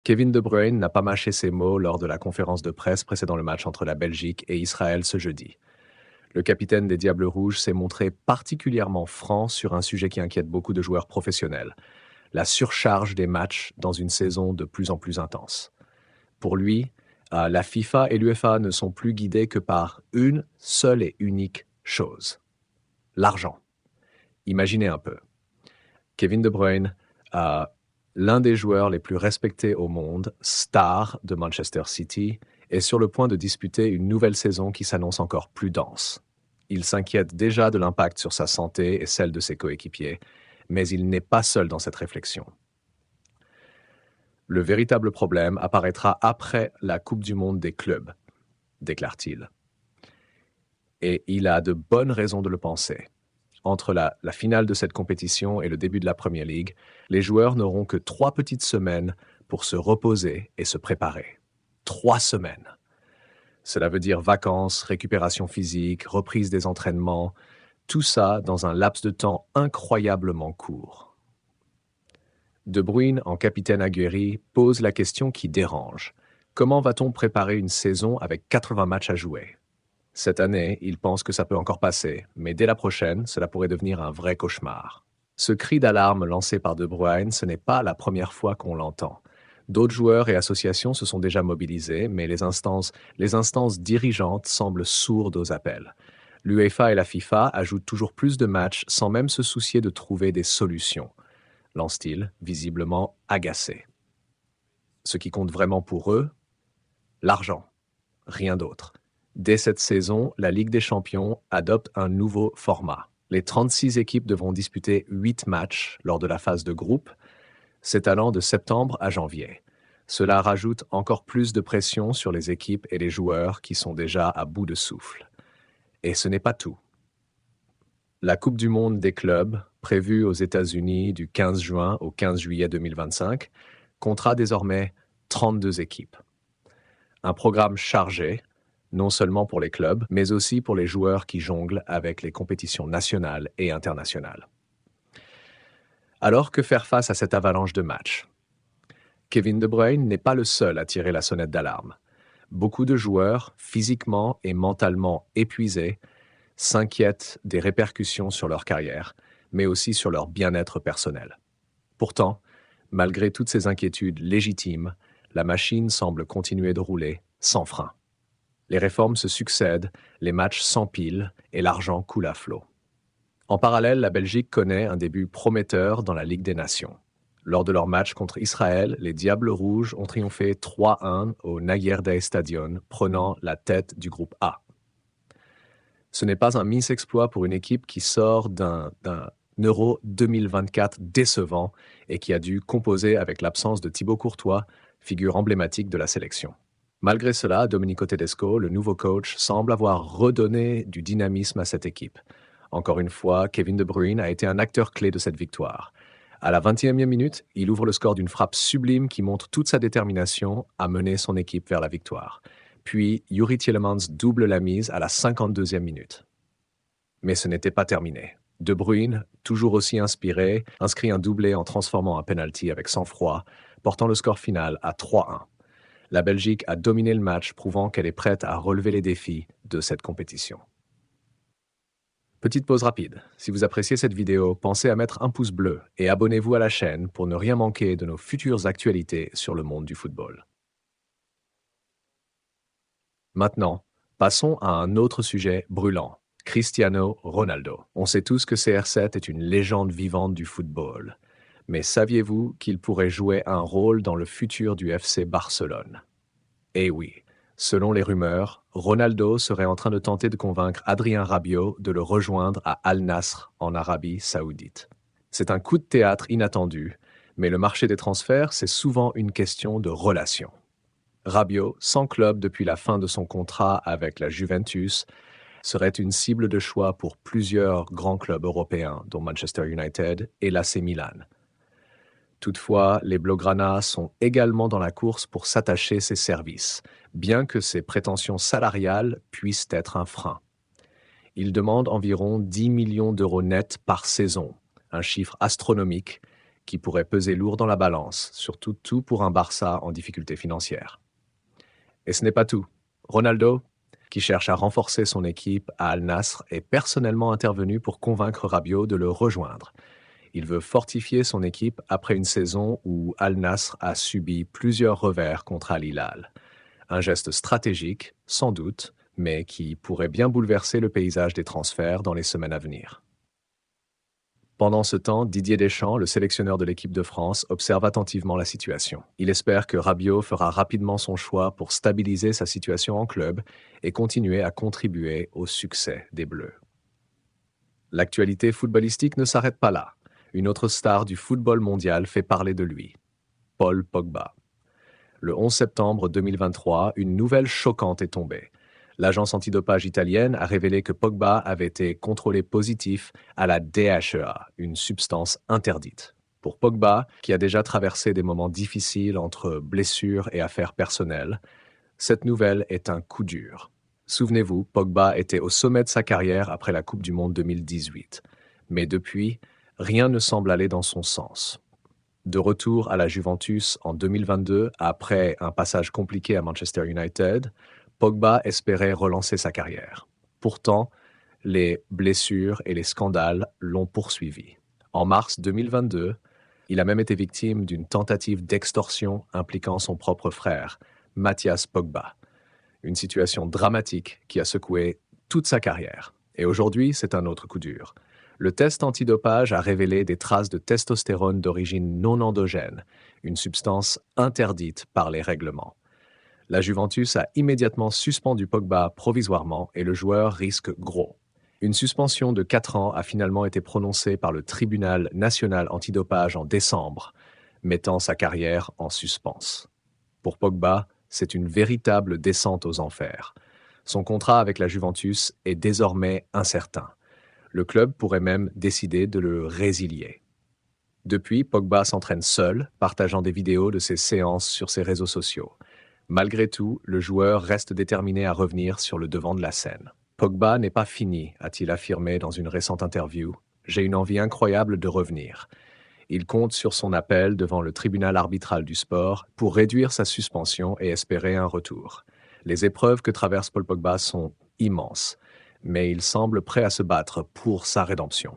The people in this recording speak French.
Kevin De Bruyne n'a pas mâché ses mots lors de la conférence de presse précédant le match entre la Belgique et Israël ce jeudi. Le capitaine des Diables Rouges s'est montré particulièrement franc sur un sujet qui inquiète beaucoup de joueurs professionnels, la surcharge des matchs dans une saison de plus en plus intense. Pour lui, la FIFA et l'UEFA ne sont plus guidés que par une seule et unique chose: l'argent. Imaginez un peu. Kevin De Bruyne, euh, l'un des joueurs les plus respectés au monde, star de Manchester City, est sur le point de disputer une nouvelle saison qui s'annonce encore plus dense. Il s'inquiète déjà de l'impact sur sa santé et celle de ses coéquipiers, mais il n'est pas seul dans cette réflexion. Le véritable problème apparaîtra après la Coupe du monde des clubs, déclare-t-il. Et il a de bonnes raisons de le penser. Entre la finale de cette compétition et le début de la Premier League, les joueurs n'auront que 3 petites semaines pour se reposer et se préparer. 3 semaines. Cela veut dire vacances, récupération physique, reprise des entraînements, tout ça dans un laps de temps incroyablement court. De Bruyne, en capitaine aguerri, pose la question qui dérange. Comment va-t-on préparer une saison avec 80 matchs à jouer? Cette année, il pense que ça peut encore passer, mais dès la prochaine, cela pourrait devenir un vrai cauchemar. Ce cri d'alarme lancé par De Bruyne, ce n'est pas la première fois qu'on l'entend. D'autres joueurs et associations se sont déjà mobilisés, mais les instances dirigeantes semblent sourdes aux appels. L'UEFA et la FIFA ajoutent toujours plus de matchs sans même se soucier de trouver des solutions, lance-t-il, visiblement agacé. Ce qui compte vraiment pour eux, l'argent, rien d'autre. Dès cette saison, la Ligue des Champions adopte un nouveau format. Les 36 équipes devront disputer 8 matchs lors de la phase de groupe, s'étalant de septembre à janvier. Cela rajoute encore plus de pression sur les équipes et les joueurs qui sont déjà à bout de souffle. Et ce n'est pas tout. La Coupe du monde des clubs, prévue aux États-Unis du 15 juin au 15 juillet 2025, comptera désormais 32 équipes. Un programme chargé, non seulement pour les clubs, mais aussi pour les joueurs qui jonglent avec les compétitions nationales et internationales. Alors, que faire face à cette avalanche de matchs? Kevin De Bruyne n'est pas le seul à tirer la sonnette d'alarme. Beaucoup de joueurs, physiquement et mentalement épuisés, s'inquiètent des répercussions sur leur carrière, mais aussi sur leur bien-être personnel. Pourtant, malgré toutes ces inquiétudes légitimes, la machine semble continuer de rouler sans frein. Les réformes se succèdent, les matchs s'empilent et l'argent coule à flot. En parallèle, la Belgique connaît un début prometteur dans la Ligue des Nations. Lors de leur match contre Israël, les Diables Rouges ont triomphé 3-1 au Nagerde Stadion, prenant la tête du groupe A. Ce n'est pas un mince-exploit pour une équipe qui sort d'un Euro 2024 décevant et qui a dû composer avec l'absence de Thibaut Courtois, figure emblématique de la sélection. Malgré cela, Domenico Tedesco, le nouveau coach, semble avoir redonné du dynamisme à cette équipe. Encore une fois, Kevin De Bruyne a été un acteur clé de cette victoire. À la 21e minute, il ouvre le score d'une frappe sublime qui montre toute sa détermination à mener son équipe vers la victoire. Puis, Youri Tielemans double la mise à la 52e minute. Mais ce n'était pas terminé. De Bruyne, toujours aussi inspiré, inscrit un doublé en transformant un penalty avec sang-froid, portant le score final à 3-1. La Belgique a dominé le match, prouvant qu'elle est prête à relever les défis de cette compétition. Petite pause rapide. Si vous appréciez cette vidéo, pensez à mettre un pouce bleu et abonnez-vous à la chaîne pour ne rien manquer de nos futures actualités sur le monde du football. Maintenant, passons à un autre sujet brûlant, Cristiano Ronaldo. On sait tous que CR7 est une légende vivante du football. Mais saviez-vous qu'il pourrait jouer un rôle dans le futur du FC Barcelone? Eh oui, selon les rumeurs, Ronaldo serait en train de tenter de convaincre Adrien Rabiot de le rejoindre à Al Nasr en Arabie Saoudite. C'est un coup de théâtre inattendu, mais le marché des transferts, c'est souvent une question de relations. Rabiot, sans club depuis la fin de son contrat avec la Juventus, serait une cible de choix pour plusieurs grands clubs européens, dont Manchester United et l'AC Milan. Toutefois, les Blaugrana sont également dans la course pour s'attacher ses services, bien que ses prétentions salariales puissent être un frein. Il demande environ 10 millions d'euros nets par saison, un chiffre astronomique qui pourrait peser lourd dans la balance, surtout tout pour un Barça en difficulté financière. Et ce n'est pas tout. Ronaldo, qui cherche à renforcer son équipe à Al Nassr, est personnellement intervenu pour convaincre Rabiot de le rejoindre. Il veut fortifier son équipe après une saison où Al Nassr a subi plusieurs revers contre Al Hilal. Un geste stratégique, sans doute, mais qui pourrait bien bouleverser le paysage des transferts dans les semaines à venir. Pendant ce temps, Didier Deschamps, le sélectionneur de l'équipe de France, observe attentivement la situation. Il espère que Rabiot fera rapidement son choix pour stabiliser sa situation en club et continuer à contribuer au succès des Bleus. L'actualité footballistique ne s'arrête pas là. Une autre star du football mondial fait parler de lui, Paul Pogba. Le 11 septembre 2023, une nouvelle choquante est tombée. L'agence antidopage italienne a révélé que Pogba avait été contrôlé positif à la DHEA, une substance interdite. Pour Pogba, qui a déjà traversé des moments difficiles entre blessures et affaires personnelles, cette nouvelle est un coup dur. Souvenez-vous, Pogba était au sommet de sa carrière après la Coupe du Monde 2018. Mais depuis, rien ne semble aller dans son sens. De retour à la Juventus en 2022, après un passage compliqué à Manchester United, Pogba espérait relancer sa carrière. Pourtant, les blessures et les scandales l'ont poursuivi. En mars 2022, il a même été victime d'une tentative d'extorsion impliquant son propre frère, Mathias Pogba. Une situation dramatique qui a secoué toute sa carrière. Et aujourd'hui, c'est un autre coup dur. Le test antidopage a révélé des traces de testostérone d'origine non endogène, une substance interdite par les règlements. La Juventus a immédiatement suspendu Pogba provisoirement et le joueur risque gros. Une suspension de 4 ans a finalement été prononcée par le tribunal national antidopage en décembre, mettant sa carrière en suspens. Pour Pogba, c'est une véritable descente aux enfers. Son contrat avec la Juventus est désormais incertain. Le club pourrait même décider de le résilier. Depuis, Pogba s'entraîne seul, partageant des vidéos de ses séances sur ses réseaux sociaux. Malgré tout, le joueur reste déterminé à revenir sur le devant de la scène. Pogba n'est pas fini, a-t-il affirmé dans une récente interview. J'ai une envie incroyable de revenir. Il compte sur son appel devant le tribunal arbitral du sport pour réduire sa suspension et espérer un retour. Les épreuves que traverse Paul Pogba sont immenses, mais il semble prêt à se battre pour sa rédemption.